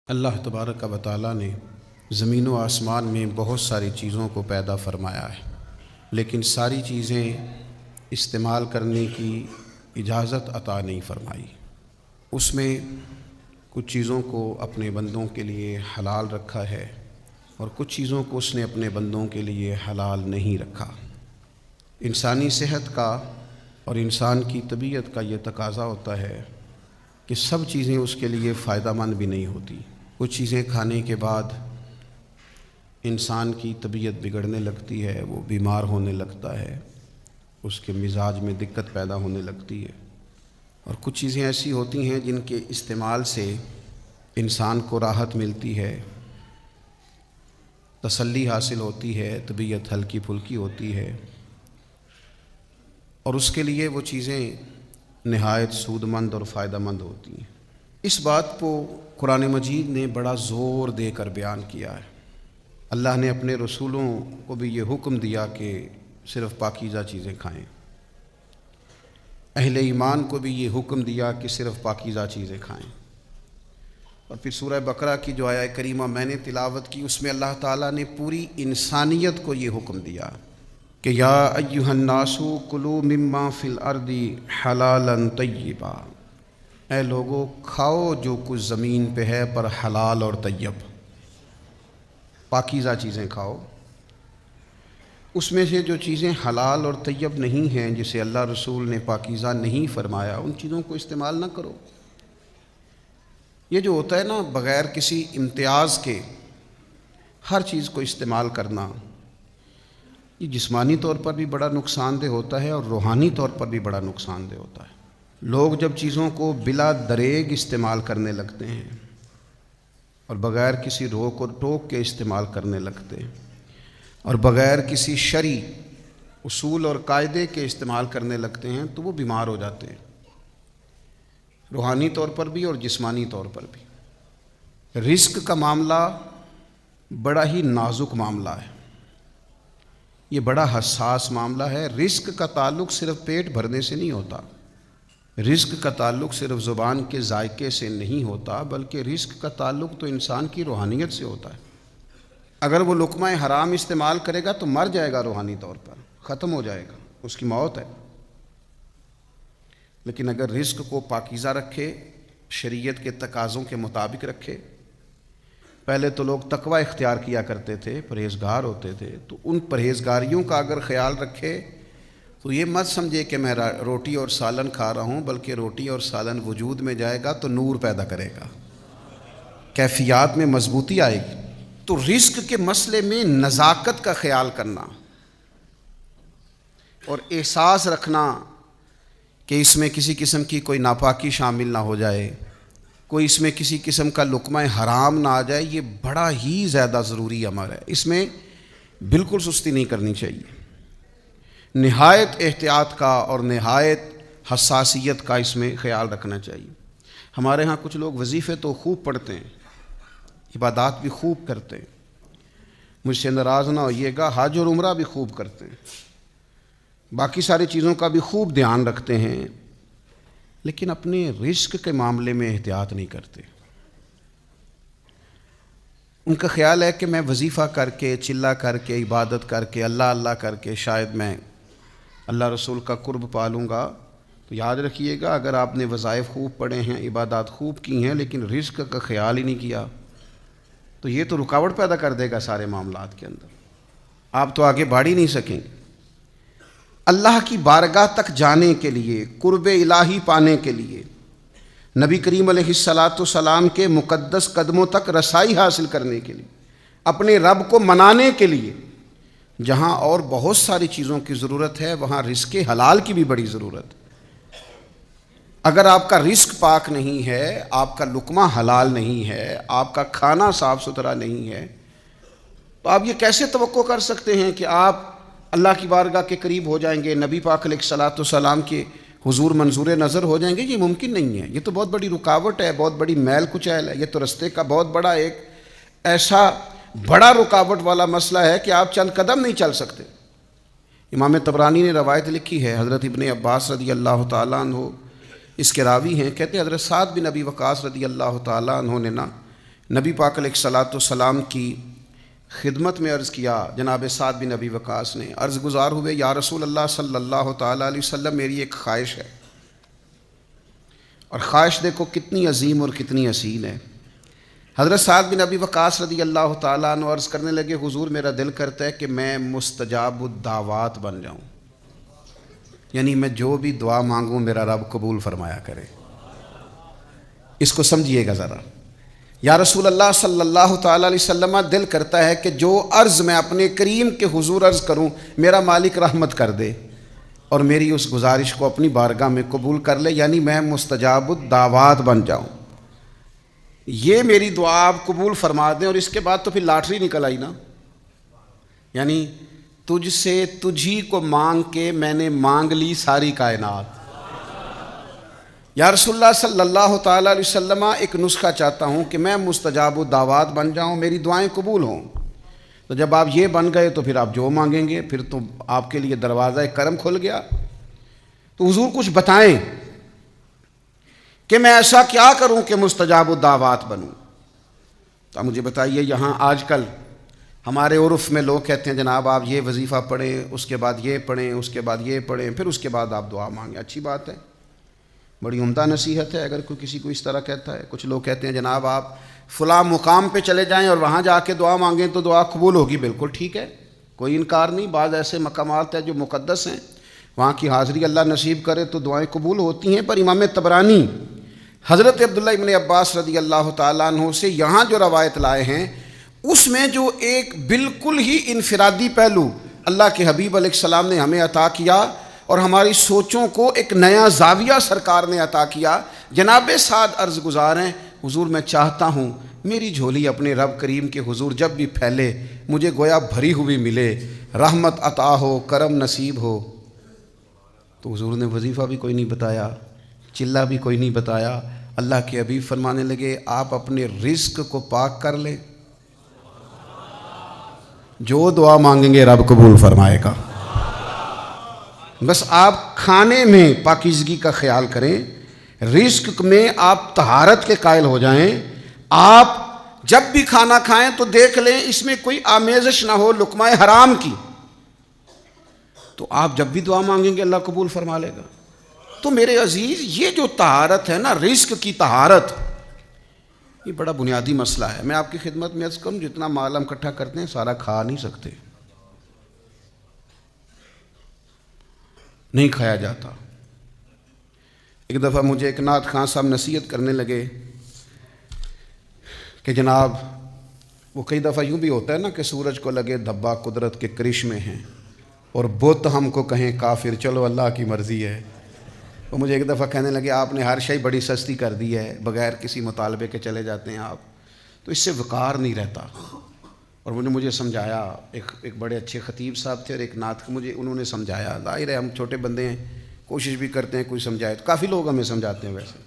اللہ تبارک و تعالیٰ نے زمین و آسمان میں بہت ساری چیزوں کو پیدا فرمایا ہے، لیکن ساری چیزیں استعمال کرنے کی اجازت عطا نہیں فرمائی۔ اس میں کچھ چیزوں کو اپنے بندوں کے لیے حلال رکھا ہے اور کچھ چیزوں کو اس نے اپنے بندوں کے لیے حلال نہیں رکھا۔ انسانی صحت کا اور انسان کی طبیعت کا یہ تقاضا ہوتا ہے کہ سب چیزیں اس کے لیے فائدہ مند بھی نہیں ہوتی۔ کچھ چیزیں کھانے کے بعد انسان کی طبیعت بگڑنے لگتی ہے، وہ بیمار ہونے لگتا ہے، اس کے مزاج میں دقت پیدا ہونے لگتی ہے، اور کچھ چیزیں ایسی ہوتی ہیں جن کے استعمال سے انسان کو راحت ملتی ہے، تسلی حاصل ہوتی ہے، طبیعت ہلکی پھلکی ہوتی ہے، اور اس کے لیے وہ چیزیں نہایت سود مند اور فائدہ مند ہوتی ہیں۔ اس بات کو قرآن مجید نے بڑا زور دے کر بیان کیا ہے۔ اللہ نے اپنے رسولوں کو بھی یہ حکم دیا کہ صرف پاکیزہ چیزیں کھائیں، اہل ایمان کو بھی یہ حکم دیا کہ صرف پاکیزہ چیزیں کھائیں۔ اور پھر سورہ بقرہ کی جو آیہ کریمہ میں نے تلاوت کی، اس میں اللہ تعالیٰ نے پوری انسانیت کو یہ حکم دیا کہ یا ایھا الناس کلوا مما فی الارض حلالا طیبا، اے لوگو کھاؤ جو کچھ زمین پہ ہے پر حلال اور طیب، پاکیزہ چیزیں کھاؤ۔ اس میں سے جو چیزیں حلال اور طیب نہیں ہیں، جسے اللہ رسول نے پاکیزہ نہیں فرمایا، ان چیزوں کو استعمال نہ کرو۔ یہ جو ہوتا ہے نا بغیر کسی امتیاز کے ہر چیز کو استعمال کرنا، یہ جسمانی طور پر بھی بڑا نقصان دہ ہوتا ہے اور روحانی طور پر بھی بڑا نقصان دہ ہوتا ہے۔ لوگ جب چیزوں کو بلا دریغ استعمال کرنے لگتے ہیں اور بغیر کسی روک اور ٹوک کے استعمال کرنے لگتے ہیں اور بغیر کسی شرعی اصول اور قاعدے کے استعمال کرنے لگتے ہیں، تو وہ بیمار ہو جاتے ہیں، روحانی طور پر بھی اور جسمانی طور پر بھی۔ رزق کا معاملہ بڑا ہی نازک معاملہ ہے، یہ بڑا حساس معاملہ ہے۔ رزق کا تعلق صرف پیٹ بھرنے سے نہیں ہوتا، رزق کا تعلق صرف زبان کے ذائقے سے نہیں ہوتا، بلکہ رزق کا تعلق تو انسان کی روحانیت سے ہوتا ہے۔ اگر وہ لقمہ حرام استعمال کرے گا تو مر جائے گا، روحانی طور پر ختم ہو جائے گا، اس کی موت ہے۔ لیکن اگر رزق کو پاکیزہ رکھے، شریعت کے تقاضوں کے مطابق رکھے، پہلے تو لوگ تقوی اختیار کیا کرتے تھے، پرہیزگار ہوتے تھے، تو ان پرہیزگاریوں کا اگر خیال رکھے تو یہ مت سمجھے کہ میں روٹی اور سالن کھا رہا ہوں، بلکہ روٹی اور سالن وجود میں جائے گا تو نور پیدا کرے گا، کیفیات میں مضبوطی آئے گی۔ تو رزق کے مسئلے میں نزاکت کا خیال کرنا اور احساس رکھنا کہ اس میں کسی قسم کی کوئی ناپاکی شامل نہ ہو جائے، کوئی اس میں کسی قسم کا لقمہ حرام نہ آ جائے، یہ بڑا ہی زیادہ ضروری عمل ہے۔ اس میں بالکل سستی نہیں کرنی چاہیے، نہایت احتیاط کا اور نہایت حساسیت کا اس میں خیال رکھنا چاہیے۔ ہمارے ہاں کچھ لوگ وظیفے تو خوب پڑھتے ہیں، عبادات بھی خوب کرتے ہیں، مجھ سے ناراض نہ ہوئیے گا، حج اور عمرہ بھی خوب کرتے ہیں، باقی ساری چیزوں کا بھی خوب دھیان رکھتے ہیں، لیکن اپنے رزق کے معاملے میں احتیاط نہیں کرتے۔ ان کا خیال ہے کہ میں وظیفہ کر کے، چلہ کر کے، عبادت کر کے، اللہ اللہ کر کے شاید میں اللہ رسول کا قرب پالوں گا۔ تو یاد رکھیے گا، اگر آپ نے وظائف خوب پڑھے ہیں، عبادات خوب کی ہیں، لیکن رزق کا خیال ہی نہیں کیا، تو یہ تو رکاوٹ پیدا کر دے گا سارے معاملات کے اندر، آپ تو آگے بڑھ ہی نہیں سکیں گے۔ اللہ کی بارگاہ تک جانے کے لیے، قرب الہی پانے کے لیے، نبی کریم علیہ السلام کے مقدس قدموں تک رسائی حاصل کرنے کے لیے، اپنے رب کو منانے کے لیے، جہاں اور بہت ساری چیزوں کی ضرورت ہے، وہاں رزق حلال کی بھی بڑی ضرورت ہے۔ اگر آپ کا رزق پاک نہیں ہے، آپ کا لقمہ حلال نہیں ہے، آپ کا کھانا صاف ستھرا نہیں ہے، تو آپ یہ کیسے توقع کر سکتے ہیں کہ آپ اللہ کی بارگاہ کے قریب ہو جائیں گے، نبی پاک علیہ السلام کے حضور منظور نظر ہو جائیں گے؟ یہ ممکن نہیں ہے، یہ تو بہت بڑی رکاوٹ ہے، بہت بڑی میل کچیل ہے، یہ تو رستے کا بہت بڑا ایک ایسا بڑا رکاوٹ والا مسئلہ ہے کہ آپ چند قدم نہیں چل سکتے۔ امام طبرانی نے روایت لکھی ہے، حضرت ابن عباس رضی اللہ تعالیٰ عنہ اس کے راوی ہیں، کہتے ہیں حضرت سعد بن ابی وقاص رضی اللہ تعالیٰ عنہ نے نبی پاک علیہ الصلاۃ والسلام کی خدمت میں عرض کیا، جناب سعد بن ابی وقاص نے عرض گزار ہوئے، یا رسول اللہ صلی اللہ تعالیٰ علیہ وسلم میری ایک خواہش ہے، اور خواہش دیکھو کتنی عظیم اور کتنی اصیل ہے۔ حضرت سعد بن ابی وقاص رضی اللہ تعالیٰ عنہ عرض کرنے لگے، حضور میرا دل کرتا ہے کہ میں مستجاب الدعوات بن جاؤں، یعنی میں جو بھی دعا مانگوں میرا رب قبول فرمایا کرے۔ اس کو سمجھیے گا ذرا، یا رسول اللہ صلی اللہ تعالیٰ علیہ وسلم دل کرتا ہے کہ جو عرض میں اپنے کریم کے حضور عرض کروں میرا مالک رحمت کر دے اور میری اس گزارش کو اپنی بارگاہ میں قبول کر لے، یعنی میں مستجاب الدعوات بن جاؤں، یہ میری دعا آپ قبول فرما دیں، اور اس کے بعد تو پھر لاٹری نکل آئی نا، یعنی تجھ سے تجھی کو مانگ کے میں نے مانگ لی ساری کائنات۔ یا رسول اللہ صلی اللہ تعالیٰ علیہ وسلم ایک نسخہ چاہتا ہوں کہ میں مستجاب الدعوات بن جاؤں، میری دعائیں قبول ہوں۔ تو جب آپ یہ بن گئے تو پھر آپ جو مانگیں گے پھر تو آپ کے لیے دروازہ کرم کھل گیا۔ تو حضور کچھ بتائیں کہ میں ایسا کیا کروں کہ مستجاب الدعوات بنوں۔ تو مجھے بتائیے، یہاں آج کل ہمارے عرف میں لوگ کہتے ہیں جناب آپ یہ وظیفہ پڑھیں، اس کے بعد یہ پڑھیں، اس کے بعد یہ پڑھیں، پھر اس کے بعد آپ دعا مانگیں۔ اچھی بات ہے، بڑی عمدہ نصیحت ہے اگر کوئی کسی کو اس طرح کہتا ہے۔ کچھ لوگ کہتے ہیں جناب آپ فلاں مقام پہ چلے جائیں اور وہاں جا کے دعا مانگیں تو دعا قبول ہوگی، بالکل ٹھیک ہے، کوئی انکار نہیں۔ بعض ایسے مقامات ہیں جو مقدس ہیں، وہاں کی حاضری اللہ نصیب کرے تو دعائیں قبول ہوتی ہیں۔ پر امام طبرانی حضرت عبداللہ ابن عباس رضی اللہ تعالیٰ عنہ سے یہاں جو روایت لائے ہیں اس میں جو ایک بالکل ہی انفرادی پہلو اللہ کے حبیب علیہ السلام نے ہمیں عطا کیا اور ہماری سوچوں کو ایک نیا زاویہ سرکار نے عطا کیا۔ جناب سعد عرض گزار ہیں، حضور میں چاہتا ہوں میری جھولی اپنے رب کریم کے حضور جب بھی پھیلے مجھے گویا بھری ہوئی ملے، رحمت عطا ہو، کرم نصیب ہو۔ تو حضور نے وظیفہ بھی کوئی نہیں بتایا، چلہ بھی کوئی نہیں بتایا۔ اللہ کے حبیب فرمانے لگے آپ اپنے رزق کو پاک کر لیں، جو دعا مانگیں گے رب قبول فرمائے گا۔ بس آپ کھانے میں پاکیزگی کا خیال کریں، رزق میں آپ طہارت کے قائل ہو جائیں۔ آپ جب بھی کھانا کھائیں تو دیکھ لیں اس میں کوئی آمیزش نہ ہو لقمہ حرام کی، تو آپ جب بھی دعا مانگیں گے اللہ قبول فرما لے گا۔ تو میرے عزیز یہ جو طہارت ہے نا، رزق کی طہارت، یہ بڑا بنیادی مسئلہ ہے۔ میں آپ کی خدمت میں عرض کروں جتنا مال ہم اکٹھا کرتے ہیں سارا کھا نہیں سکتے، نہیں کھایا جاتا۔ ایک دفعہ مجھے ایک نعت خان صاحب نصیحت کرنے لگے کہ جناب وہ کئی دفعہ یوں بھی ہوتا ہے نا کہ سورج کو لگے دھبا قدرت کے کرشمے ہیں اور بت ہم کو کہیں کافر، چلو اللہ کی مرضی ہے۔ وہ مجھے ایک دفعہ کہنے لگے آپ نے ہر شے بڑی سستی کر دی ہے، بغیر کسی مطالبے کے چلے جاتے ہیں آپ، تو اس سے وقار نہیں رہتا۔ اور مجھے سمجھایا، ایک بڑے اچھے خطیب صاحب تھے اور ایک نعت مجھے انہوں نے سمجھایا۔ ظاہر ہے ہم چھوٹے بندے ہیں، کوشش بھی کرتے ہیں کوئی سمجھائے، تو کافی لوگ ہمیں سمجھاتے ہیں، ویسے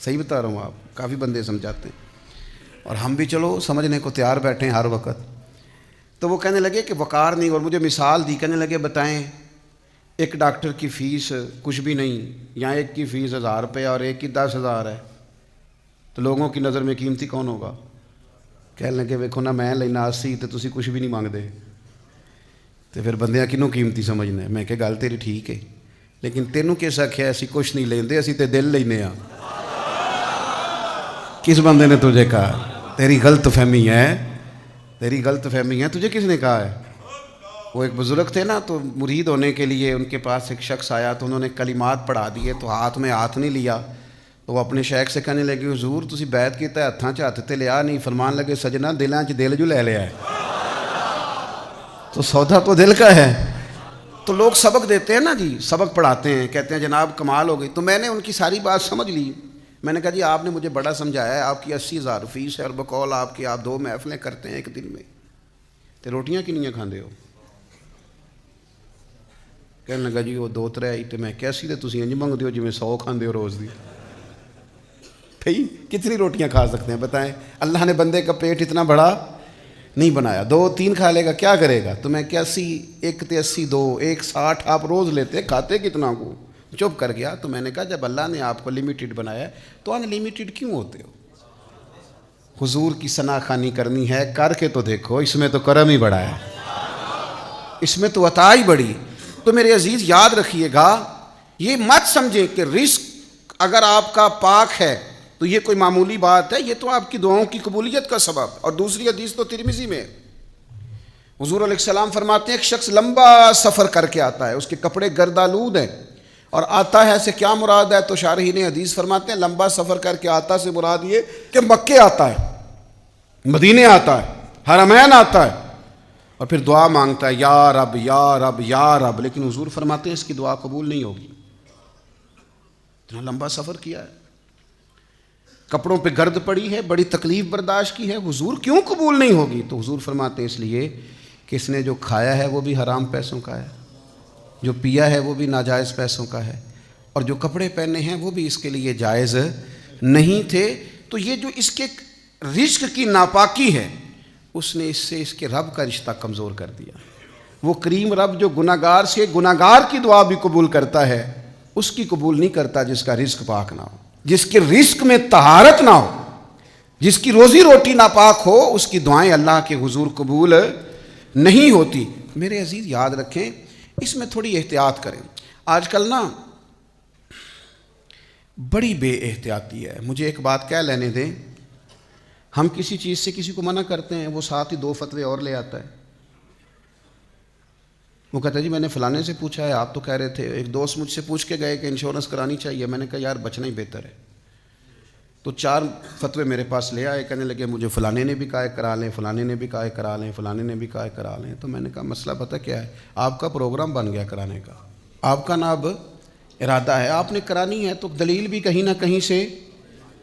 صحیح بتا رہا ہوں، آپ کافی بندے سمجھاتے ہیں اور ہم بھی چلو سمجھنے کو تیار بیٹھے ہیں ہر وقت۔ تو وہ کہنے لگے کہ وقار نہیں، اور مجھے مثال دی، کہنے لگے بتائیں ایک ڈاکٹر کی فیس کچھ بھی نہیں، یا ایک کی فیس 1000 روپے اور ایک کی 10,000 ہے، تو لوگوں کی نظر میں قیمتی کون ہوگا؟ کہنے لگے ویکھو نا میں لینا 80 تو تسی کچھ بھی نہیں مانگدے، تو پھر بندیاں کنوں قیمتی سمجھنے؟ میں کہ گل تیری ٹھیک ہے، لیکن تینوں کس آکھیا اسی کچھ نہیں لیندے، اسی تے دل لینے ہاں؟ کس بندے نے تجھے کہا؟ تیری غلط فہمی ہے، تیری غلط فہمی ہے، تجھے کس نے کہا ہے؟ وہ ایک بزرگ تھے نا، تو مرید ہونے کے لیے ان کے پاس ایک شخص آیا تو انہوں نے کلمات پڑھا دیے، تو ہاتھ میں ہاتھ نہیں لیا، تو وہ اپنے شیخ سے کہنے لگے حضور تسی بیعت کیتا ہے ہتھاں چ ہاتھ تے لیا نہیں، فرمان لگے سجنا دلاں چ دل جو لے لیا ہے، تو سودا تو دل کا ہے۔ تو لوگ سبق دیتے ہیں نا جی، سبق پڑھاتے ہیں، کہتے ہیں جناب کمال ہو گئی، تو میں نے ان کی ساری بات سمجھ لی۔ میں نے کہا جی آپ نے مجھے بڑا سمجھایا ہے، آپ کی 80,000 فیس ہے اور بقول آپ کی آپ 2 محفلیں کرتے ہیں ایک دن میں، تو روٹیاں کنیاں کھاندے ہو؟ کہنے لگا جی وہ 2-3 ہی، تو میں کیسی تے تسی انج منگدے ہو جی میں 100 کھاندے ہو روز دی۔ بھئی کتنی روٹیاں کھا سکتے ہیں بتائیں؟ اللہ نے بندے کا پیٹ اتنا بڑا نہیں بنایا، 2-3 کھا لے گا کیا کرے گا؟ تو میں 81 ایک تے 80 2 160 آپ روز لیتے، کھاتے کتنا کو؟ چپ کر گیا۔ تو میں نے کہا جب اللہ نے آپ کو لمیٹڈ بنایا ہے تو ان لمیٹڈ کیوں ہوتے ہو؟ حضور کی ثنا خوانی کرنی ہے، کر کے تو دیکھو، اس میں تو کرم ہی بڑا ہے، اس میں تو عطا ہی بڑی۔ تو میرے عزیز یاد رکھیے گا، یہ مت سمجھیں کہ رزق اگر آپ کا پاک ہے تو یہ کوئی معمولی بات ہے، یہ تو آپ کی دعاؤں کی قبولیت کا سبب۔ اور دوسری حدیث تو ترمذی میں حضور علیہ السلام فرماتے ہیں ایک شخص لمبا سفر کر کے آتا ہے، اس کے کپڑے گردآلود ہیں، اور آتا ہے سے کیا مراد ہے؟ تو شارحین حدیث فرماتے ہیں لمبا سفر کر کے آتا سے مراد یہ کہ مکے آتا ہے، مدینے آتا ہے، حرمین آتا ہے، اور پھر دعا مانگتا ہے یا رب یا رب یا رب، لیکن حضور فرماتے ہیں اس کی دعا قبول نہیں ہوگی۔ اتنا لمبا سفر کیا ہے، کپڑوں پہ گرد پڑی ہے، بڑی تکلیف برداشت کی ہے، حضور کیوں قبول نہیں ہوگی؟ تو حضور فرماتے ہیں اس لیے کہ اس نے جو کھایا ہے وہ بھی حرام پیسوں کا ہے، جو پیا ہے وہ بھی ناجائز پیسوں کا ہے، اور جو کپڑے پہنے ہیں وہ بھی اس کے لیے جائز نہیں تھے۔ تو یہ جو اس کے رزق کی ناپاکی ہے، اس نے اس سے اس کے رب کا رشتہ کمزور کر دیا۔ وہ کریم رب جو گناہگار سے گناہگار کی دعا بھی قبول کرتا ہے، اس کی قبول نہیں کرتا جس کا رزق پاک نہ ہو، جس کے رزق میں طہارت نہ ہو، جس کی روزی روٹی ناپاک ہو، اس کی دعائیں اللہ کے حضور قبول نہیں ہوتی۔ میرے عزیز یاد رکھیں، اس میں تھوڑی احتیاط کریں۔ آج کل نا بڑی بے احتیاطی ہے۔ مجھے ایک بات کہہ لینے دیں، ہم کسی چیز سے کسی کو منع کرتے ہیں، وہ ساتھ ہی 2 فتوے اور لے آتا ہے۔ وہ کہتا ہے جی میں نے فلانے سے پوچھا ہے، آپ تو کہہ رہے تھے، ایک دوست مجھ سے پوچھ کے گئے کہ انشورنس کرانی چاہیے، میں نے کہا یار بچنا ہی بہتر ہے۔ تو 4 فتوے میرے پاس لے آئے، کہنے لگے مجھے فلانے نے بھی کہا ہے کرا لیں، فلانے نے بھی کہا ہے کرا لیں، فلانے نے بھی کہا ہے کرا لیں۔ تو میں نے کہا مسئلہ پتہ کیا ہے، آپ کا پروگرام بن گیا کرانے کا، آپ کا نا اب ارادہ ہے، آپ نے کرانی ہے تو دلیل بھی کہیں نہ کہیں سے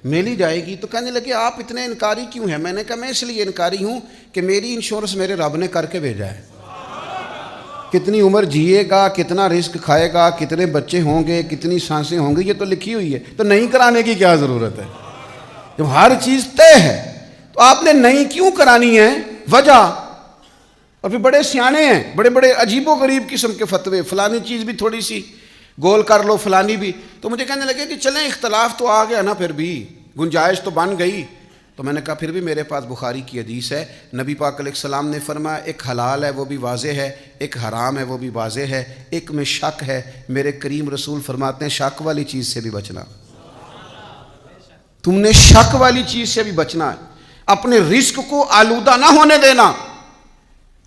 مل ہی جائے گی۔ تو کہنے لگے آپ اتنے انکاری کیوں ہیں؟ میں نے کہا میں اس لیے انکاری ہوں کہ میری انشورنس میرے رب نے کر کے بھیجا ہے، کتنی عمر جیے گا، کتنا رزق کھائے گا، کتنے بچے ہوں گے، کتنی سانسیں ہوں گی، یہ تو لکھی ہوئی ہے، تو نہیں کرانے کی کیا ضرورت ہے؟ جب ہر چیز طے ہے تو آپ نے نہیں کیوں کرانی ہے؟ وجہ۔ اور پھر بڑے سیانے ہیں، بڑے بڑے عجیب و غریب قسم کے فتوے، فلانی چیز بھی تھوڑی سی گول کر لو، فلانی بھی۔ تو مجھے کہنے لگے کہ چلیں اختلاف تو آ گیا نا، پھر بھی گنجائش تو بن گئی۔ تو میں نے کہا پھر بھی میرے پاس بخاری کی حدیث ہے، نبی پاک علیہ السلام نے فرمایا ایک حلال ہے وہ بھی واضح ہے، ایک حرام ہے وہ بھی واضح ہے، ایک میں شک ہے، میرے کریم رسول فرماتے ہیں شک والی چیز سے بھی بچنا۔ تم نے شک والی چیز سے بھی بچنا ہے، اپنے رزق کو آلودہ نہ ہونے دینا،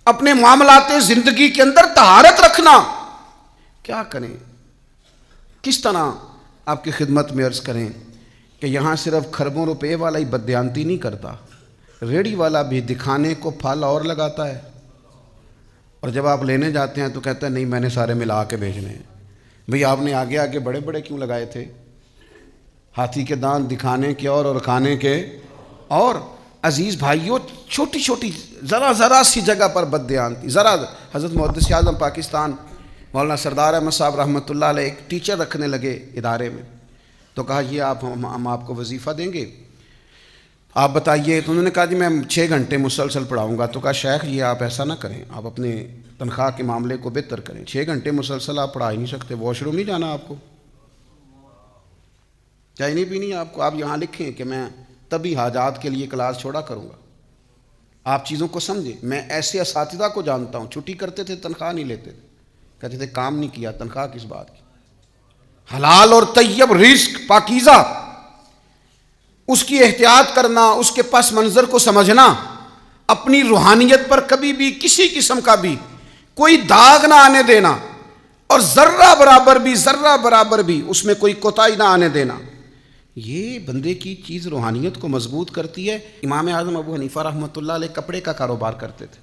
اپنے معاملات زندگی کے اندر طہارت رکھنا۔ کیا کریں، کس طرح آپ کی خدمت میں عرض کریں کہ یہاں صرف کھربوں روپے والا ہی بددیانتی نہیں کرتا، ریڑھی والا بھی دکھانے کو پھل اور لگاتا ہے، اور جب آپ لینے جاتے ہیں تو کہتا ہے نہیں میں نے سارے ملا کے بھیجنے ہیں۔ بھئی آپ نے آگے آگے بڑے بڑے کیوں لگائے تھے؟ ہاتھی کے دانت دکھانے کے اور کھانے کے اور۔ عزیز بھائیوں، چھوٹی چھوٹی ذرا سی جگہ پر بددیانتی، حضرت محدث اعظم پاکستان مولانا سردار احمد صاحب رحمۃ اللہ علیہ ایک ٹیچر رکھنے لگے ادارے میں، تو کہا یہ ہم آپ کو وظیفہ دیں گے، آپ بتائیے۔ تو انہوں نے کہا جی میں 6 گھنٹے مسلسل پڑھاؤں گا۔ تو کہا شیخ یہ آپ ایسا نہ کریں، آپ اپنے تنخواہ کے معاملے کو بہتر کریں، 6 گھنٹے مسلسل آپ پڑھا ہی نہیں سکتے، واش روم نہیں جانا آپ کو، چائے نہیں پینی آپ کو، آپ یہاں لکھیں کہ میں تبھی حاجات کے لیے کلاس چھوڑا کروں گا۔ آپ چیزوں کو سمجھیں، میں ایسے اساتذہ کو جانتا ہوں چھٹی کرتے تھے تنخواہ نہیں لیتے تھے، کہتے تھے کام نہیں کیا، تنخواہ کس بات کی؟ حلال اور طیب رزق پاکیزہ، اس کی احتیاط کرنا، اس کے پس منظر کو سمجھنا، اپنی روحانیت پر کبھی بھی کسی قسم کا بھی کوئی داغ نہ آنے دینا، اور ذرہ برابر بھی اس میں کوئی کوتاہی نہ آنے دینا، یہ بندے کی چیز روحانیت کو مضبوط کرتی ہے۔ امام اعظم ابو حنیفہ رحمۃ اللہ علیہ کپڑے کا کاروبار کرتے تھے،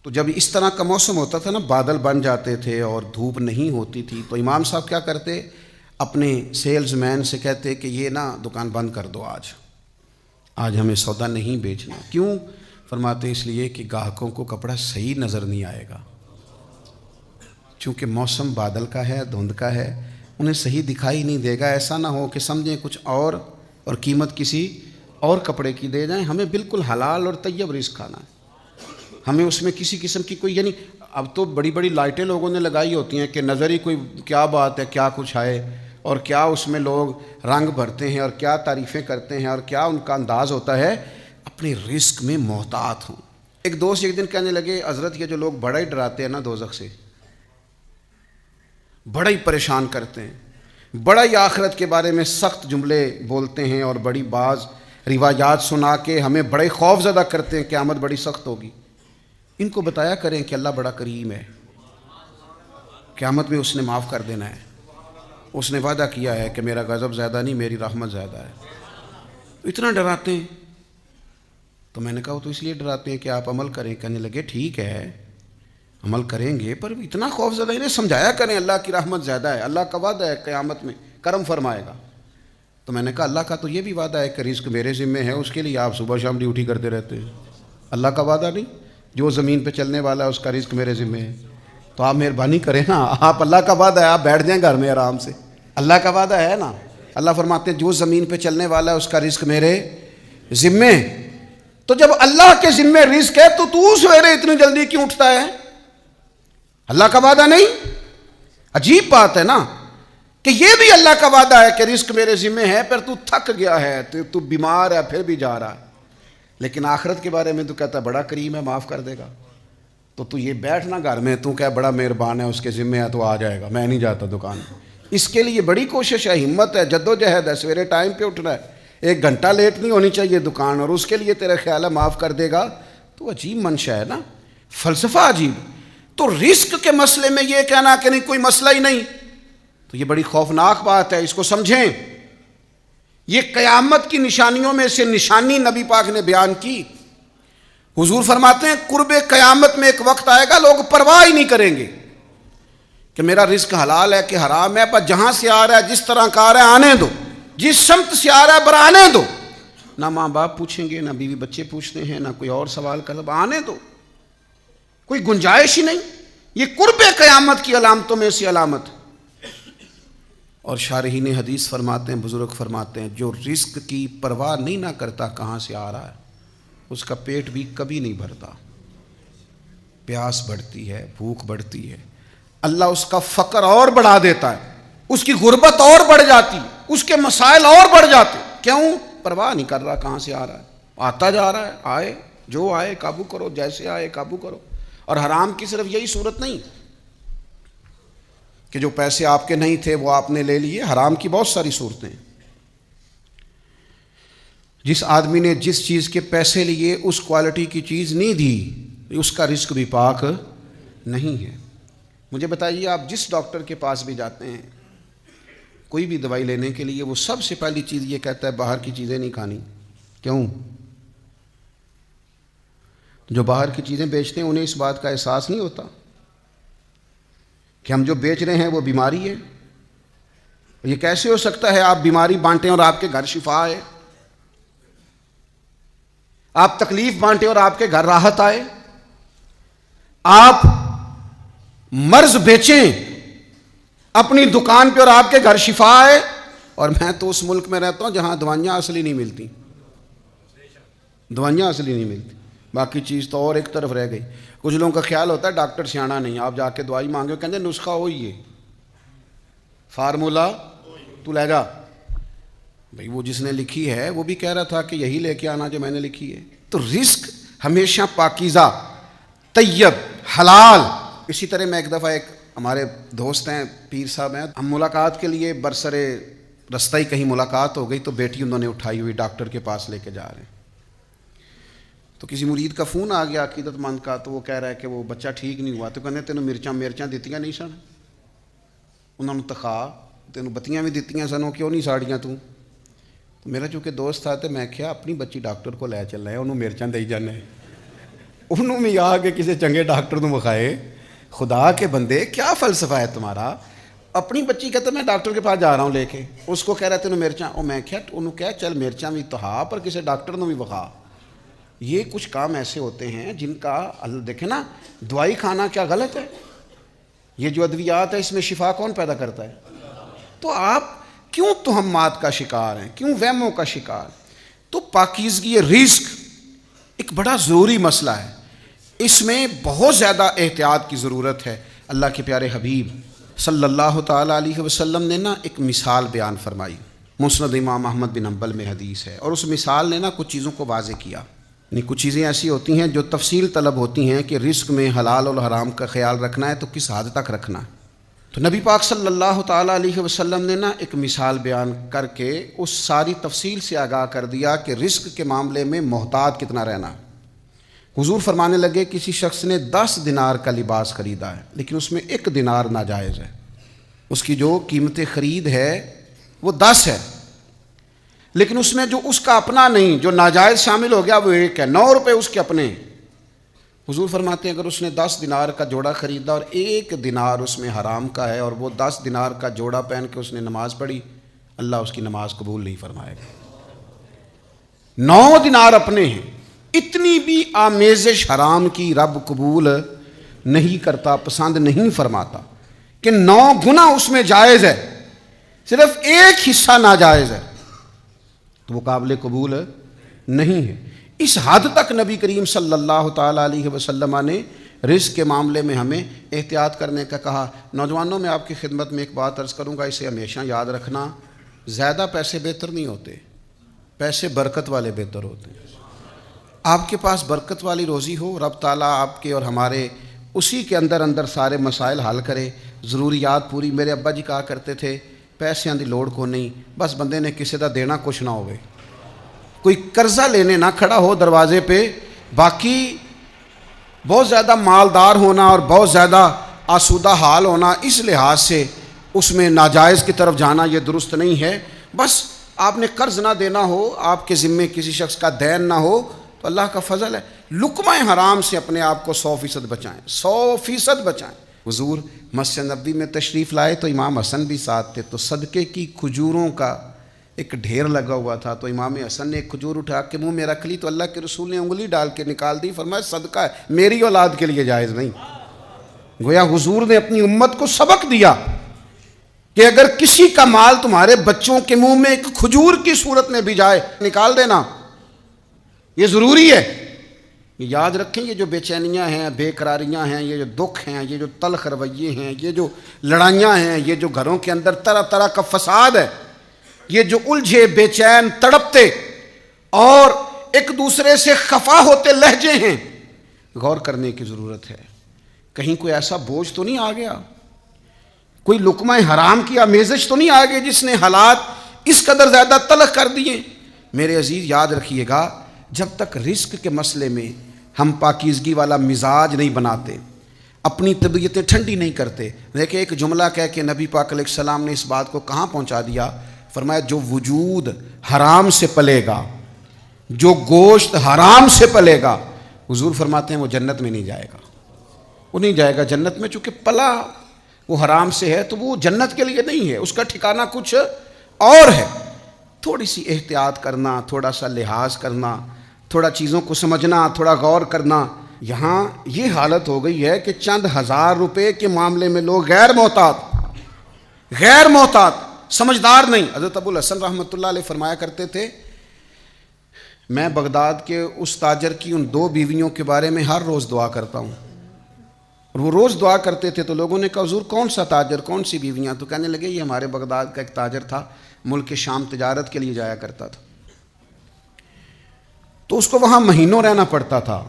تو جب اس طرح کا موسم ہوتا تھا نا، بادل بن جاتے تھے اور دھوپ نہیں ہوتی تھی، تو امام صاحب کیا کرتے، اپنے سیلز مین سے کہتے کہ یہ نا دکان بند کر دو، آج ہمیں سودا نہیں بیچنا۔ کیوں؟ فرماتے اس لیے کہ گاہکوں کو کپڑا صحیح نظر نہیں آئے گا، چونکہ موسم بادل کا ہے، دھند کا ہے، انہیں صحیح دکھائی نہیں دے گا، ایسا نہ ہو کہ سمجھیں کچھ اور قیمت کسی اور کپڑے کی دے جائیں۔ ہمیں بالکل حلال اور طیب رزق کھانا ہے، ہمیں اس میں کسی قسم کی کوئی، یعنی اب تو بڑی بڑی لائٹیں لوگوں نے لگائی ہوتی ہیں کہ نظر ہی کوئی کیا بات ہے، کیا کچھ آئے، اور کیا اس میں لوگ رنگ بھرتے ہیں اور کیا تعریفیں کرتے ہیں اور کیا ان کا انداز ہوتا ہے، اپنے رزق میں محتاط ہوں۔ ایک دوست ایک دن کہنے لگے، حضرت یہ جو لوگ بڑا ہی ڈراتے ہیں نا دوزخ سے، بڑا ہی پریشان کرتے ہیں، بڑا ہی آخرت کے بارے میں سخت جملے بولتے ہیں اور بڑی بعض روایات سنا کے ہمیں بڑے خوف زدہ کرتے ہیں، قیامت بڑی سخت ہوگی، ان کو بتایا کریں کہ اللہ بڑا کریم ہے، قیامت میں اس نے معاف کر دینا ہے، اس نے وعدہ کیا ہے کہ میرا غضب زیادہ نہیں، میری رحمت زیادہ ہے۔ اتنا ڈراتے ہیں۔ تو میں نے کہا وہ تو اس لیے ڈراتے ہیں کہ آپ عمل کریں۔ کہنے لگے ٹھیک ہے عمل کریں گے، پر اتنا خوف زدہ انہیں سمجھایا کریں اللہ کی رحمت زیادہ ہے، اللہ کا وعدہ ہے قیامت میں کرم فرمائے گا۔ تو میں نے کہا اللہ کا تو یہ بھی وعدہ ہے کہ رزق میرے ذمے ہے، اس کے لیے آپ صبح شام ڈیوٹی کرتے رہتے ہیں۔ اللہ کا وعدہ نہیں، جو زمین پہ چلنے والا ہے اس کا رزق میرے ذمے ہے۔ تو آپ مہربانی کریں نا، آپ اللہ کا وعدہ ہے، آپ بیٹھ جائیں گھر میں آرام سے، اللہ کا وعدہ ہے نا۔ اللہ فرماتے ہیں جو زمین پہ چلنے والا ہے اس کا رزق میرے ذمے۔ تو جب اللہ کے ذمے رزق ہے تو سویرے اتنی جلدی کیوں اٹھتا ہے؟ اللہ کا وعدہ نہیں؟ عجیب بات ہے نا کہ یہ بھی اللہ کا وعدہ ہے کہ رزق میرے ذمے ہے، پر تو تھک گیا ہے، تو بیمار ہے، پھر بھی جا رہا ہے، لیکن آخرت کے بارے میں تو کہتا ہے بڑا کریم ہے، معاف کر دے گا۔ تو یہ بیٹھنا گھر میں، تو کہ بڑا مہربان ہے، اس کے ذمے ہے تو آ جائے گا، میں نہیں جاتا دکان۔ اس کے لیے بڑی کوشش ہے، ہمت ہے، جد و جہد ہے، سویرے ٹائم پہ اٹھنا ہے، 1 گھنٹہ لیٹ نہیں ہونی چاہیے دکان، اور اس کے لیے تیرا خیال ہے معاف کر دے گا۔ تو عجیب منشا ہے نا، فلسفہ عجیب۔ تو رزق کے مسئلے میں یہ کہنا کہ نہیں کوئی مسئلہ ہی نہیں، تو یہ بڑی خوفناک بات ہے، اس کو سمجھیں۔ یہ قیامت کی نشانیوں میں سے نشانی نبی پاک نے بیان کی۔ حضور فرماتے ہیں قرب قیامت میں ایک وقت آئے گا لوگ پرواہ ہی نہیں کریں گے کہ میرا رزق حلال ہے کہ حرام ہے، پر جہاں سے آ رہا ہے، جس طرح کا آ رہا ہے آنے دو، جس سمت سے آ رہا ہے برانے دو۔ نہ ماں باپ پوچھیں گے، نہ بیوی بچے پوچھتے ہیں، نہ کوئی اور سوال کر، آنے دو، کوئی گنجائش ہی نہیں۔ یہ قرب قیامت کی علامتوں میں سے علامت۔ اور شارحین حدیث فرماتے ہیں، بزرگ فرماتے ہیں، جو رزق کی پرواہ نہیں نہ کرتا کہاں سے آ رہا ہے، اس کا پیٹ بھی کبھی نہیں بھرتا، پیاس بڑھتی ہے، بھوک بڑھتی ہے، اللہ اس کا فقر اور بڑھا دیتا ہے، اس کی غربت اور بڑھ جاتی، اس کے مسائل اور بڑھ جاتے۔ کیوں؟ پرواہ نہیں کر رہا کہاں سے آ رہا ہے، آتا جا رہا ہے، آئے جو آئے قابو کرو، جیسے آئے قابو کرو۔ اور حرام کی صرف یہی صورت نہیں کہ جو پیسے آپ کے نہیں تھے وہ آپ نے لے لیے، حرام کی بہت ساری صورتیں۔ جس آدمی نے جس چیز کے پیسے لیے اس کوالٹی کی چیز نہیں دی، اس کا رزق بھی پاک نہیں ہے۔ مجھے بتائیے، آپ جس ڈاکٹر کے پاس بھی جاتے ہیں کوئی بھی دوائی لینے کے لیے، وہ سب سے پہلی چیز یہ کہتا ہے باہر کی چیزیں نہیں کھانی۔ کیوں؟ جو باہر کی چیزیں بیچتے ہیں انہیں اس بات کا احساس نہیں ہوتا کہ ہم جو بیچ رہے ہیں وہ بیماری ہے۔ یہ کیسے ہو سکتا ہے آپ بیماری بانٹیں اور آپ کے گھر شفا آئے، آپ تکلیف بانٹیں اور آپ کے گھر راحت آئے، آپ مرض بیچیں اپنی دکان پہ اور آپ کے گھر شفا آئے۔ اور میں تو اس ملک میں رہتا ہوں جہاں دوائیاں اصلی نہیں ملتی، دوائیاں اصلی نہیں ملتی، باقی چیز تو اور ایک طرف رہ گئی۔ کچھ لوگوں کا خیال ہوتا ہے ڈاکٹر سیاںا نہیں، آپ جا کے دوائی مانگے کہتے ہیں نسخہ وہی ہے، فارمولا تو لے جا۔ بھئی وہ جس نے لکھی ہے وہ بھی کہہ رہا تھا کہ یہی لے کے آنا جو میں نے لکھی ہے۔ تو رزق ہمیشہ پاکیزہ، طیب، حلال۔ اسی طرح میں ایک دفعہ ایک ہمارے دوست ہیں پیر صاحب ہیں، ہم ملاقات کے لیے برسرے رستہ ہی کہیں ملاقات ہو گئی، تو بیٹی انہوں نے اٹھائی ہوئی ڈاکٹر کے پاس لے کے جا رہے ہیں۔ تو کسی مرید کا فون آ گیا عقیدت مند کا، تو وہ کہہ رہا ہے کہ وہ بچہ ٹھیک نہیں ہوا، تو کہنے تینوں مرچاں دیتیاں نہیں سن؟ انہوں نے تخا تینوں بتیاں بھی دیتیاں سنوں، کیوں نہیں ساڑیاں تو میرا چونکہ دوست تھا تو میں کیا اپنی بچی ڈاکٹر کو لے چل رہا ہے، انہوں مرچاں دے جانے، انہوں میں آ کے کسی چنگے ڈاکٹر کو بخائے۔ خدا کے بندے کیا فلسفہ ہے تمہارا؟ اپنی بچی کہتا میں ڈاکٹر کے پاس جا رہا ہوں لے کے، اس کو کہہ رہا ہے تینوں مرچاں، اور میں کیا انہوں کہا چل مرچاں بھی تہا پر کسی ڈاکٹر نے بھی بخا۔ یہ کچھ کام ایسے ہوتے ہیں جن کا دیکھیں نا، دوائی کھانا کیا غلط ہے؟ یہ جو ادویات ہے اس میں شفا کون پیدا کرتا ہے؟ تو آپ کیوں تہمات کا شکار ہیں، کیوں وہموں کا شکار؟ تو پاکیزگی رزق ایک بڑا ضروری مسئلہ ہے، اس میں بہت زیادہ احتیاط کی ضرورت ہے۔ اللہ کے پیارے حبیب صلی اللہ تعالیٰ علیہ وسلم نے نا ایک مثال بیان فرمائی، مسند امام احمد بن حنبل میں حدیث ہے، اور اس مثال نے نا کچھ چیزوں کو واضح کیا. یعنی کچھ چیزیں ایسی ہوتی ہیں جو تفصیل طلب ہوتی ہیں کہ رزق میں حلال اور حرام کا خیال رکھنا ہے تو کس حد تک رکھنا ہے. تو نبی پاک صلی اللہ تعالیٰ علیہ وسلم نے نا ایک مثال بیان کر کے اس ساری تفصیل سے آگاہ کر دیا کہ رزق کے معاملے میں محتاط کتنا رہنا ہے. حضور فرمانے لگے کسی شخص نے 10 دینار کا لباس خریدا ہے لیکن اس میں 1 دینار ناجائز ہے، اس کی جو قیمت خرید ہے وہ 10 ہے، لیکن اس میں جو اس کا اپنا نہیں، جو ناجائز شامل ہو گیا وہ 1 ہے، 9 روپے اس کے اپنے ہیں. حضور فرماتے ہیں اگر اس نے 10 دینار کا جوڑا خریدا اور 1 دینار اس میں حرام کا ہے اور وہ 10 دینار کا جوڑا پہن کے اس نے نماز پڑھی، اللہ اس کی نماز قبول نہیں فرمائے گا. 9 دینار اپنے ہیں، اتنی بھی آمیزش حرام کی رب قبول نہیں کرتا، پسند نہیں فرماتا کہ 9 گنا اس میں جائز ہے، صرف 1 حصہ ناجائز ہے تو وہ قابل قبول نہیں ہے. اس حد تک نبی کریم صلی اللہ تعالیٰ علیہ وسلم نے رزق کے معاملے میں ہمیں احتیاط کرنے کا کہا. نوجوانوں میں آپ کی خدمت میں ایک بات عرض کروں گا، اسے ہمیشہ یاد رکھنا، زیادہ پیسے بہتر نہیں ہوتے، پیسے برکت والے بہتر ہوتے ہیں. آپ کے پاس برکت والی روزی ہو، رب تعالیٰ آپ کے اور ہمارے اسی کے اندر سارے مسائل حل کرے، ضروریات پوری. میرے ابا جی کہا کرتے تھے پیسیاں دی لوڑ کو نہیں، بس بندے نے کسی دا دینا کچھ نہ ہوئے، کوئی قرضہ لینے نہ کھڑا ہو دروازے پہ. باقی بہت زیادہ مالدار ہونا اور بہت زیادہ آسودہ حال ہونا، اس لحاظ سے اس میں ناجائز کی طرف جانا یہ درست نہیں ہے. بس آپ نے قرض نہ دینا ہو، آپ کے ذمے کسی شخص کا دین نہ ہو تو اللہ کا فضل ہے. لقمہ حرام سے اپنے آپ کو 100% بچائیں، 100% بچائیں. حضور مسجد نبوی میں تشریف لائے تو امام حسن بھی ساتھ تھے، تو صدقے کی کھجوروں کا ایک ڈھیر لگا ہوا تھا. تو امام حسن نے ایک کھجور اٹھا کے منہ میں رکھ لی تو اللہ کے رسول نے انگلی ڈال کے نکال دی، فرمایا صدقہ ہے، میری اولاد کے لیے جائز نہیں. گویا حضور نے اپنی امت کو سبق دیا کہ اگر کسی کا مال تمہارے بچوں کے منہ میں ایک کھجور کی صورت میں بھی جائے نکال دینا، یہ ضروری ہے. یاد رکھیں یہ جو بے چینیاں ہیں، بے قراریاں ہیں، یہ جو دکھ ہیں، یہ جو تلخ رویے ہیں، یہ جو لڑائیاں ہیں، یہ جو گھروں کے اندر طرح طرح کا فساد ہے، یہ جو الجھے بے چین تڑپتے اور ایک دوسرے سے خفا ہوتے لہجے ہیں، غور کرنے کی ضرورت ہے. کہیں کوئی ایسا بوجھ تو نہیں آ گیا، کوئی لقمہ حرام کی آمیزش تو نہیں آ گئی جس نے حالات اس قدر زیادہ تلخ کر دیے. میرے عزیز یاد رکھیے گا، جب تک رزق کے مسئلے میں ہم پاکیزگی والا مزاج نہیں بناتے، اپنی طبیعتیں ٹھنڈی نہیں کرتے. دیکھیں ایک جملہ کہہ کے نبی پاک علیہ السلام نے اس بات کو کہاں پہنچا دیا. فرمایا جو وجود حرام سے پلے گا، جو گوشت حرام سے پلے گا، حضور فرماتے ہیں وہ جنت میں نہیں جائے گا. وہ نہیں جائے گا جنت میں، چونکہ پلا وہ حرام سے ہے تو وہ جنت کے لیے نہیں ہے، اس کا ٹھکانہ کچھ اور ہے. تھوڑی سی احتیاط کرنا، تھوڑا سا لحاظ کرنا، تھوڑا چیزوں کو سمجھنا، تھوڑا غور کرنا. یہاں یہ حالت ہو گئی ہے کہ چند ہزار روپے کے معاملے میں لوگ غیر محتاط سمجھدار نہیں. حضرت ابو الحسن رحمۃ اللہ علیہ فرمایا کرتے تھے میں بغداد کے اس تاجر کی ان 2 بیویوں کے بارے میں ہر روز دعا کرتا ہوں. اور وہ روز دعا کرتے تھے تو لوگوں نے کہا حضور کون سا تاجر، کون سی بیویاں؟ تو کہنے لگے یہ ہمارے بغداد کا ایک تاجر تھا، ملک شام تجارت کے لیے جایا کرتا تھا، تو اس کو وہاں مہینوں رہنا پڑتا تھا،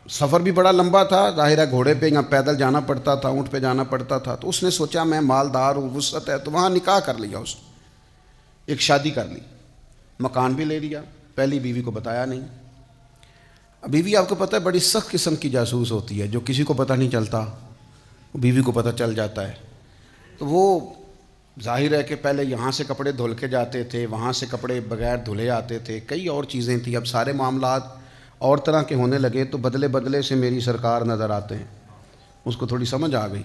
سفر بھی بڑا لمبا تھا، ظاہر ہے گھوڑے پہ یا پیدل جانا پڑتا تھا، اونٹ پہ جانا پڑتا تھا. تو اس نے سوچا میں مالدار ہوں، وسعت ہے، تو وہاں نکاح کر لیا، اس نے ایک شادی کر لی، مکان بھی لے لیا. پہلی بیوی کو بتایا نہیں. بیوی آپ کو پتہ ہے بڑی سخت قسم کی جاسوس ہوتی ہے، جو کسی کو پتہ نہیں چلتا بیوی کو پتہ چل جاتا ہے. تو وہ ظاہر ہے کہ پہلے یہاں سے کپڑے دھل کے جاتے تھے، وہاں سے کپڑے بغیر دھلے آتے تھے، کئی اور چیزیں تھیں. اب سارے معاملات اور طرح کے ہونے لگے تو بدلے بدلے سے میری سرکار نظر آتے ہیں. اس کو تھوڑی سمجھ آ گئی.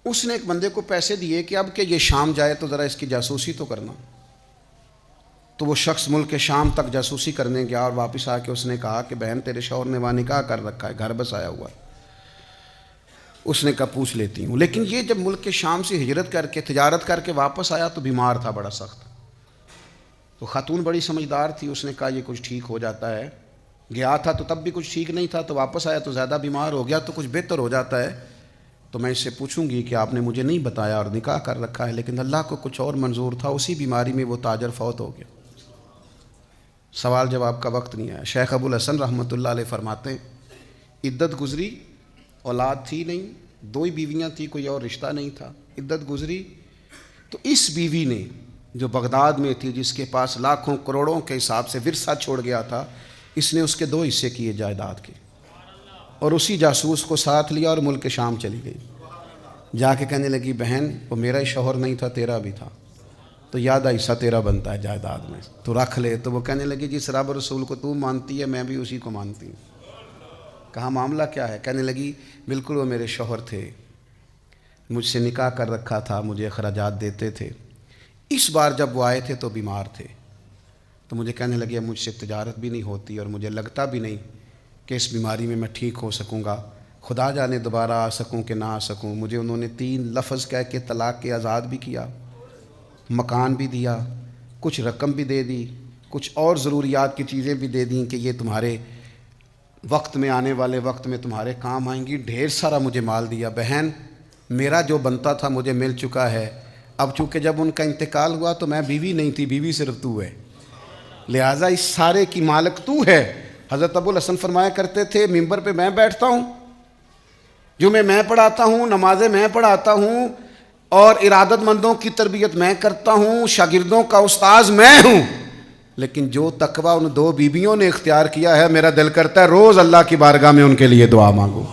اس نے ایک بندے کو پیسے دیے کہ اب کہ یہ شام جائے تو ذرا اس کی جاسوسی تو کرنا. تو وہ شخص ملک شام تک جاسوسی کرنے گیا اور واپس آ کے اس نے کہا کہ بہن تیرے شوہر نے وہاں نکاح کر رکھا ہے، گھر بسایا ہوا ہے. اس نے کہا پوچھ لیتی ہوں. لیکن یہ جب ملک شام سے ہجرت کر کے تجارت کر کے واپس آیا تو بیمار تھا بڑا سخت. تو خاتون بڑی سمجھدار تھی، اس نے کہا یہ کچھ ٹھیک ہو جاتا ہے. گیا تھا تو تب بھی کچھ ٹھیک نہیں تھا، تو واپس آیا تو زیادہ بیمار ہو گیا، تو کچھ بہتر ہو جاتا ہے. تو میں اس سے پوچھوں گی کہ آپ نے مجھے نہیں بتایا اور نکاح کر رکھا ہے، لیکن اللہ کو کچھ اور منظور تھا، اسی بیماری میں وہ تاجر فوت ہو گیا۔ سوال جواب کا وقت نہیں آیا۔ شیخ ابو الحسن رحمۃ اللہ علیہ فرماتے ہیں عدت گزری، اولاد تھی نہیں، 2 ہی بیویاں تھیں، کوئی اور رشتہ نہیں تھا، عدت گزری تو اس بیوی نے جو بغداد میں تھی، جس کے پاس لاکھوں کروڑوں کے حساب سے ورثہ چھوڑ گیا تھا، اس نے اس کے 2 حصے کیے جائیداد کے، اور اسی جاسوس کو ساتھ لیا اور ملک شام چلی گئی۔ جا کے کہنے لگی بہن وہ میرا ہی شوہر نہیں تھا، تیرا بھی تھا، تو یاد حصہ تیرا بنتا ہے جائیداد میں، تو رکھ لے۔ تو وہ کہنے لگی جس رب رسول کو تو مانتی ہے میں بھی اسی کو مانتی ہوں۔ کہا معاملہ کیا ہے؟ کہنے لگی بالکل وہ میرے شوہر تھے، مجھ سے نکاح کر رکھا تھا، مجھے اخراجات دیتے تھے، اس بار جب وہ آئے تھے تو بیمار تھے، تو مجھے کہنے لگے مجھ سے تجارت بھی نہیں ہوتی اور مجھے لگتا بھی نہیں کہ اس بیماری میں ٹھیک ہو سکوں گا، خدا جانے دوبارہ آ سکوں کہ نہ آ سکوں۔ مجھے انہوں نے 3 لفظ کہہ کے طلاق کے آزاد بھی کیا، مکان بھی دیا، کچھ رقم بھی دے دی، کچھ اور ضروریات کی چیزیں بھی دے دیں کہ یہ تمہارے وقت میں، آنے والے وقت میں تمہارے کام آئیں گی، ڈھیر سارا مجھے مال دیا۔ بہن میرا جو بنتا تھا مجھے مل چکا ہے، اب چونکہ جب ان کا انتقال ہوا تو میں بیوی نہیں تھی، بیوی صرف تو ہے، لہٰذا اس سارے کی مالک تو ہے۔ حضرت ابو الحسن فرمایا کرتے تھے ممبر پہ میں بیٹھتا ہوں، جمعے میں پڑھاتا ہوں، نمازیں میں پڑھاتا ہوں، اور ارادت مندوں کی تربیت میں کرتا ہوں، شاگردوں کا استاذ میں ہوں، لیکن جو تقوی ان 2 بیویوں نے اختیار کیا ہے، میرا دل کرتا ہے روز اللہ کی بارگاہ میں ان کے لیے دعا مانگوں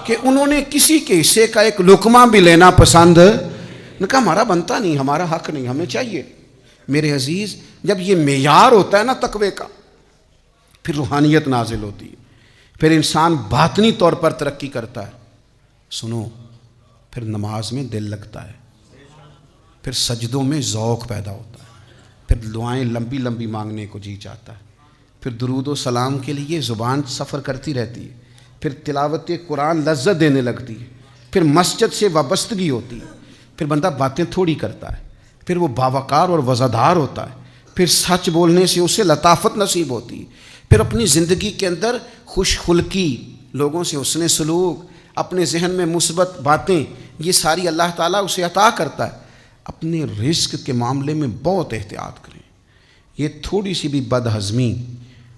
کہ انہوں نے کسی کے حصے کا ایک لقمہ بھی لینا پسند نے کہا ہمارا بنتا نہیں، ہمارا حق نہیں، ہمیں چاہیے۔ میرے عزیز جب یہ معیار ہوتا ہے نا تقوی کا، پھر روحانیت نازل ہوتی ہے، پھر انسان باطنی طور پر ترقی کرتا ہے۔ سنو، پھر نماز میں دل لگتا ہے، پھر سجدوں میں ذوق پیدا ہوتا ہے، پھر دعائیں لمبی لمبی مانگنے کو جی چاہتا ہے، پھر درود و سلام کے لیے زبان سفر کرتی رہتی ہے، پھر تلاوت قرآن لذت دینے لگتی ہے، پھر مسجد سے وابستگی ہوتی ہے، پھر بندہ باتیں تھوڑی کرتا ہے، پھر وہ باوقار اور وزادار ہوتا ہے، پھر سچ بولنے سے اسے لطافت نصیب ہوتی ہے، پھر اپنی زندگی کے اندر خوش خلقی، لوگوں سے حسن سلوک، اپنے ذہن میں مثبت باتیں، یہ ساری اللہ تعالیٰ اسے عطا کرتا ہے۔ اپنے رزق کے معاملے میں بہت احتیاط کریں، یہ تھوڑی سی بھی بد ہضمی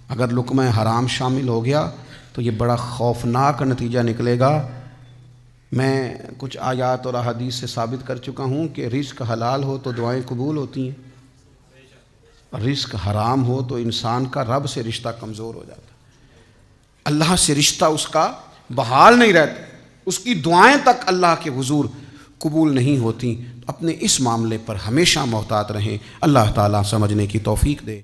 اگر لقمہ حرام شامل ہو گیا تو یہ بڑا خوفناک نتیجہ نکلے گا۔ میں کچھ آیات اور احادیث سے ثابت کر چکا ہوں کہ رزق حلال ہو تو دعائیں قبول ہوتی ہیں، رزق حرام ہو تو انسان کا رب سے رشتہ کمزور ہو جاتا ہے، اللہ سے رشتہ اس کا بحال نہیں رہتا، اس کی دعائیں تک اللہ کے حضور قبول نہیں ہوتی۔ اپنے اس معاملے پر ہمیشہ محتاط رہیں، اللہ تعالیٰ سمجھنے کی توفیق دے۔